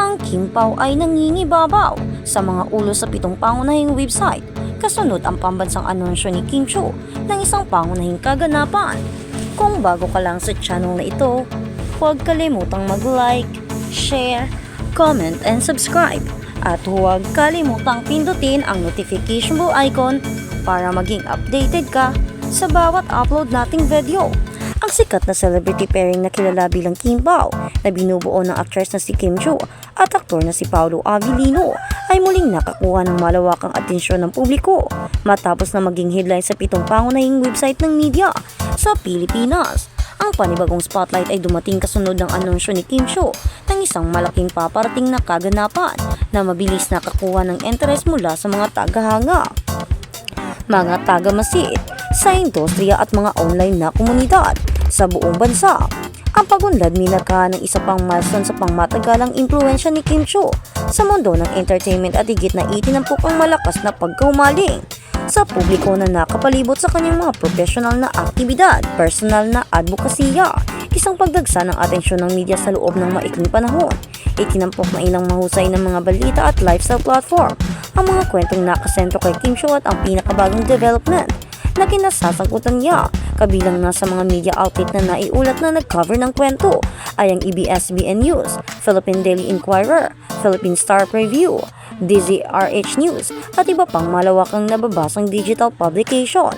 Ang Kim Pao ay nangingibabaw sa mga ulo sa 7 pangunahing website kasunod ang pambansang anunsyo ni Kim Chiu ng isang pangunahing kaganapan. Kung bago ka lang sa channel na ito, huwag kalimutang mag-like, share, comment, and subscribe. At huwag kalimutang pindutin ang notification bell icon para maging updated ka sa bawat upload nating video. Ang sikat na celebrity pairing na kilala bilang Kim Pao na binubuo ng actress na si Kim Chiu at aktor na si Paolo Avellino ay muling nakakuha ng malawakang atensyon ng publiko matapos na maging headline sa 7 pangunahing website ng media sa Pilipinas. Ang panibagong spotlight ay dumating kasunod ng anunsyo ni Kim Chiu ng isang malaking paparating na kaganapan na mabilis nakakuha ng interes mula sa mga tagahanga, mga taga-masid sa industriya at mga online na komunidad sa buong bansa. Ang pagunlad minaka ng isa pang milestone sa pangmatagalang impluwensya ni Kim Chiu sa mundo ng entertainment at higit na itinampok ang malakas na pagkaumaling sa publiko na nakapalibot sa kanyang mga professional na aktibidad, personal na advokasya, isang pagdagsa ng atensyon ng media sa loob ng maikling panahon. Itinampok na ilang mahusay ng mga balita at lifestyle platform ang mga kwentong nakasentro kay Kim Chiu at ang pinakabagong development na kinasasangkutan niya, kabilang na sa mga media outlet na naiulat na nag-cover ng kwento ay ang ABS-CBN News, Philippine Daily Inquirer, Philippine Star Preview, DZRH News at iba pang malawakang nababasang digital publication.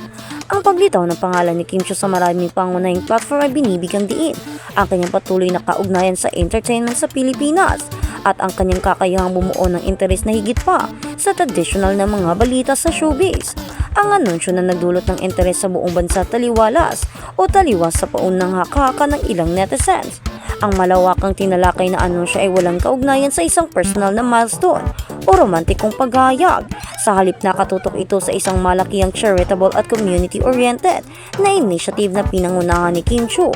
Ang paglitaw ng pangalan ni Kim Chiu sa maraming pangunahing platform ay binibigyang diin ang kanyang patuloy na kaugnayan sa entertainment sa Pilipinas at ang kanyang kakayahang bumuo ng interes na higit pa sa traditional na mga balita sa showbiz. Ang anunsyo na nagdulot ng interes sa buong bansa taliwalas o taliwas sa paunang haka-haka ng ilang netizens. Ang malawakang tinalakay na anunsyo ay walang kaugnayan sa isang personal na milestone o romantikong paghahayag. Sa halip nakatutok ito sa isang malakihang charitable at community-oriented na initiative na pinangunahan ni Kim Chiu.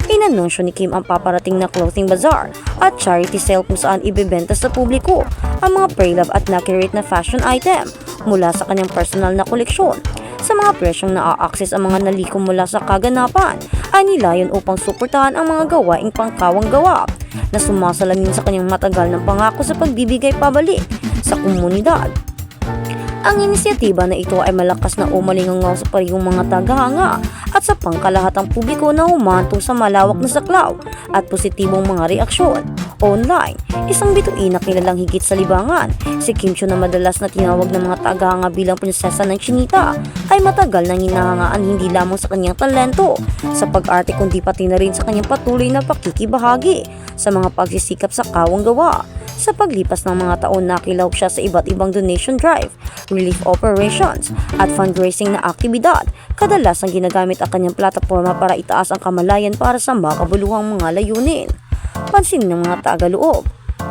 Inanunsyo ni Kim ang paparating na clothing bazaar at charity sale kung saan ibebenta sa publiko ang mga pre-love at na-curate na fashion item mula sa kanyang personal na koleksyon. Sa mga presyong na-access ang mga nalikom mula sa kaganapan ay nilayon upang suportahan ang mga gawaing pangkawang gawa na sumasalamin sa kanyang matagal ng pangako sa pagbibigay pabalik sa komunidad. Ang inisyatiba na ito ay malakas na umalingaw sa parehong mga tagahanga at sa pangkalahatang publiko na humantong sa malawak na saklaw at positibong mga reaksyon online. Isang bituin na kilalang higit sa libangan, si Kim Chiu na madalas na tinawag ng mga tagahanga bilang prinsesa ng Chinita ay matagal nang hinahangaan hindi lamang sa kanyang talento sa pag-arte kundi pati na rin sa kanyang patuloy na pakikibahagi sa mga pagsisikap sa kawang gawa. Sa paglipas ng mga taon, nakilahok siya sa iba't ibang donation drive, relief operations, at fundraising na aktibidad. Kadalasang ginagamit ang kanyang plataforma para itaas ang kamalayan para sa makabuluhang mga layunin. Pansin ng mga tagaloob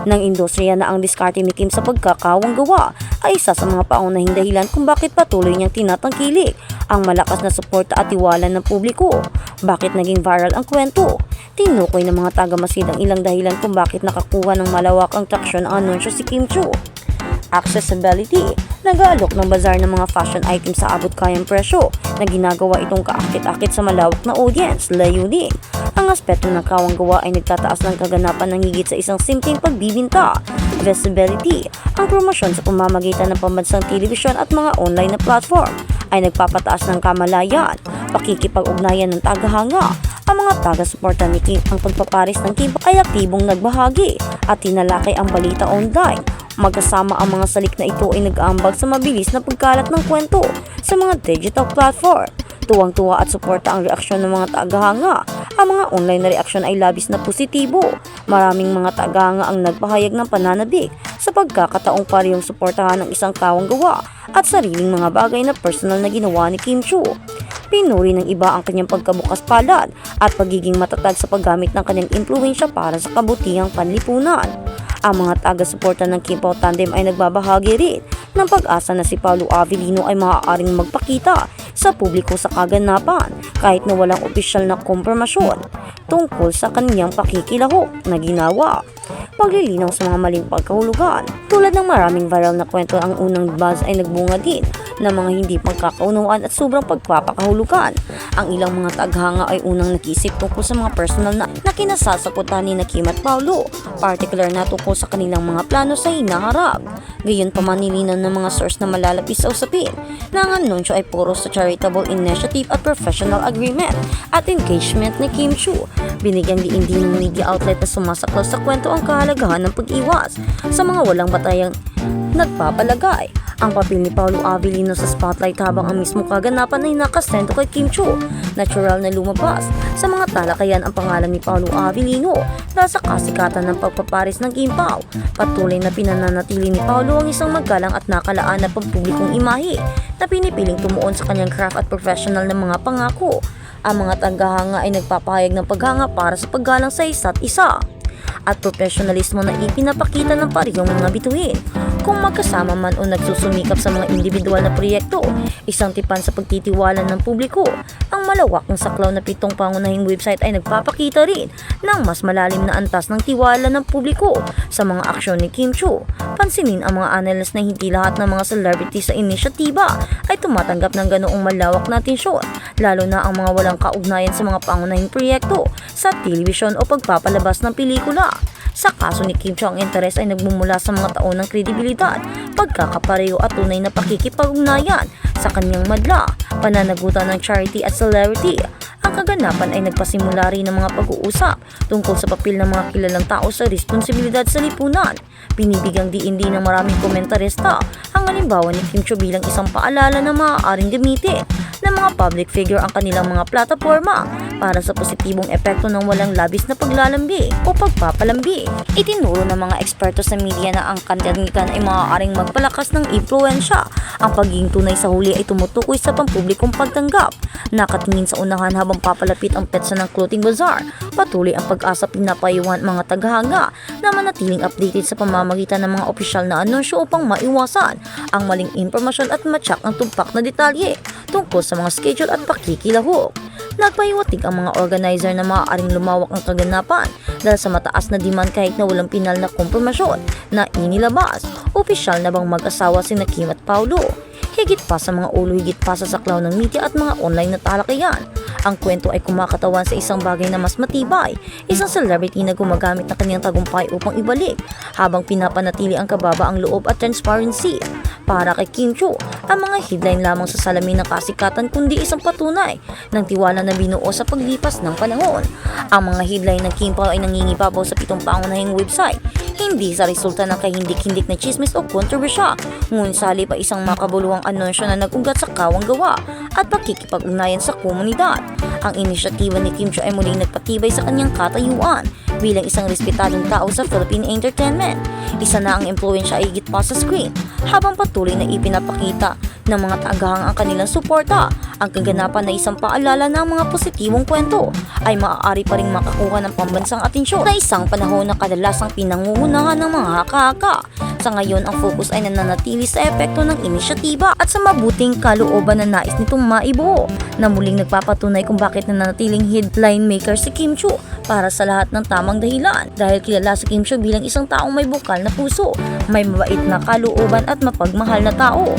ng industriya na ang diskarte ni Kim sa pagkakawang gawa ay isa sa mga paunahing dahilan kung bakit patuloy niyang tinatangkilik ang malakas na suporta at tiwala ng publiko. Bakit naging viral ang kwento? Tinukoy ng mga taga-masid ang ilang dahilan kung bakit nakakuha ng malawakang traksyon ang anunsyo si Kim Chiu. Accessibility. Nag-aalok ng bazar ng mga fashion items sa abot-kayang presyo na ginagawa itong kaakit-akit sa malawak na audience. Layunin. Ang aspeto ng kawang gawa ay nagtataas ng kaganapan ng higit sa isang simpleng pagbibinta. Visibility. Ang promosyon sa pamamagitan ng pambansang telebisyon at mga online na platform ay nagpapataas ng kamalayan, pakikipag-ugnayan ng tagahanga. Ang mga taga-suporta ni Kim, ang pagpaparis ng Kim ay aktibong nagbahagi at tinalakay ang balita online. Magkasama ang mga salik na ito ay nag-aambag sa mabilis na pagkalat ng kwento sa mga digital platform. Tuwang-tuwa at suporta ang reaksyon ng mga tagahanga. Ang mga online na reaksyon ay labis na positibo. Maraming mga tagahanga ang nagpahayag ng pananabik sa pagkakataong parehong suportahan ng isang kawang gawa at sariling mga bagay na personal na ginawa ni Kim Chiu. Pinuri ng iba ang kanyang pagkabukas palad at pagiging matatag sa paggamit ng kanyang impluwensya para sa kabutihang panlipunan. Ang mga taga-suporta ng Kim Pao Tandem ay nagbabahagi rin ng pag-asa na si Paolo Avellino ay maaaring magpakita sa publiko sa kaganapan kahit na walang opisyal na kumpirmasyon tungkol sa kanyang pakikilahok na ginawa. Paglilinaw sa mga maling pagkahulugan. Tulad ng maraming viral na kwento, ang unang buzz ay nagbunga din ng mga hindi pagkakaunuan at sobrang pagpapakahulugan. Ang ilang mga taghanga ay unang nakisip tungkol sa mga personal na kinasasakutan ni Kim at Paulo, particular na tungkol sa kanilang mga plano sa hinaharap. Gayon pa man nilinaw ng mga source na malalapit sa usapin na ang anunsyo ay puro sa charitable initiative at professional agreement at engagement ni Kim Chiu. Binigyang diin din ng media outlet na sumasaklaw sa kwento ang kahalagahan ng pag-iwas sa mga walang batayang nagpapalagay. Ang papel ni Paolo Avellino sa spotlight habang ang mismo kaganapan ay nakasento kay Kim Chiu. Natural na lumabas sa mga talakayan ang pangalan ni Paolo Avellino dahil sa kasikatan ng pagpaparis ng Kim Pao. Patuloy na pinananatili ni Paolo ang isang magalang at nakalaan na pampublikong imahe na pinipiling tumuon sa kanyang craft at professional na mga pangako. Ang mga tagahanga ay nagpapahayag ng paghanga para sa paggalang sa isa't isa at profesionalismo na ipinapakita ng parehong mga bituin. Kung magkasama man o nagsusumikap sa mga individual na proyekto, isang tipan sa pagtitiwala ng publiko. Ang malawak ng saklaw na 7 pangunahing website ay nagpapakita rin ng mas malalim na antas ng tiwala ng publiko sa mga aksyon ni Kim Chiu. Pansinin ang mga analyst na hindi lahat ng mga celebrity sa inisyatiba ay tumatanggap ng ganoong malawak na atensyon, lalo na ang mga walang kaugnayan sa mga pangunahing proyekto sa telebisyon o pagpapalabas ng pelikula. Sa kaso ni Kim Chiu, ang interes ay nagmumula sa mga taon ng kredibilidad, pagkakapareho at tunay na pakikipag-ugnayan sa kanyang madla, pananagutan ng charity at celebrity. Ang kaganapan ay nagpasimula rin ng mga pag-uusap tungkol sa papel ng mga kilalang tao sa responsibilidad sa lipunan. Binibigyang diin din ng maraming komentarista ang halimbawa ni Kim Chiu bilang isang paalala na maaaring gamitin ng mga public figure ang kanilang mga plataforma para sa positibong epekto ng walang labis na paglalambi o pagpapalambi. Itinuro ng mga eksperto sa media na ang kandigan ay maaaring magpalakas ng impluensya. Ang pagiging tunay sa huli ay tumutukoy sa pampublikong pagtanggap. Nakatingin sa unahan habang papalapit ang petsa ng clothing bazaar. Patuloy ang pag-asa pinapayuhan mga taghanga na manatiling updated sa pamamagitan ng mga opisyal na anunsyo upang maiwasan ang maling impormasyon at matyak ang tumpak na detalye tungkol sa mga schedule at pakikilahok. Nagpahiwatig ang mga organizer na maaaring lumawak ang kaganapan dahil sa mataas na demand kahit na walang pinal na kumpirmasyon na inilabas. Opisyal na bang mag-asawa sina Kim at Paulo? Higit pa sa mga ulo, higit pa sa saklaw ng media at mga online na talakayan. Ang kwento ay kumakatawan sa isang bagay na mas matibay, isang celebrity na gumagamit ng kanyang tagumpay upang ibalik habang pinapanatili ang kababaang loob at transparency. Para kay Kim Chiu, ang mga headline lamang sa salamin ng kasikatan kundi isang patunay ng tiwala na binuo sa paglipas ng panahon. Ang mga headline ng Kim Pao ay nangingibabaw sa 7 pangunahing website, hindi sa resulta ng kahindik-hindik na chismis o kontrobersya, ngunit sa halip ay isang makabuluhang anunsyo na nag-ugat sa kawang gawa at pakikipag-ugnayan sa komunidad. Ang inisyatiba ni Kim Chiu ay muling nagpatibay sa kanyang katayuan bilang isang respetadong tao sa Philippine entertainment. Isa na ang impluensya ay higit pa sa screen, habang patuloy na ipinapakita ng mga tagahang ang kanilang suporta. Ang kaganapan na isang paalala ng mga positibong kwento ay maaari pa rin makakuha ng pambansang atensyon na isang panahon na kadalasang pinangungunahan ng mga haka-haka. Sa ngayon, ang focus ay nananatili sa epekto ng inisyatiba at sa mabuting kalooban na nais nitong maibuo, na muling nagpapatunay kung bakit nananatiling headline maker si Kim Chiu para sa lahat ng tamang dahilan. Dahil kilala si Kim Chiu bilang isang taong may bukal na puso, may mabait na kalooban at mapagmahal na tao.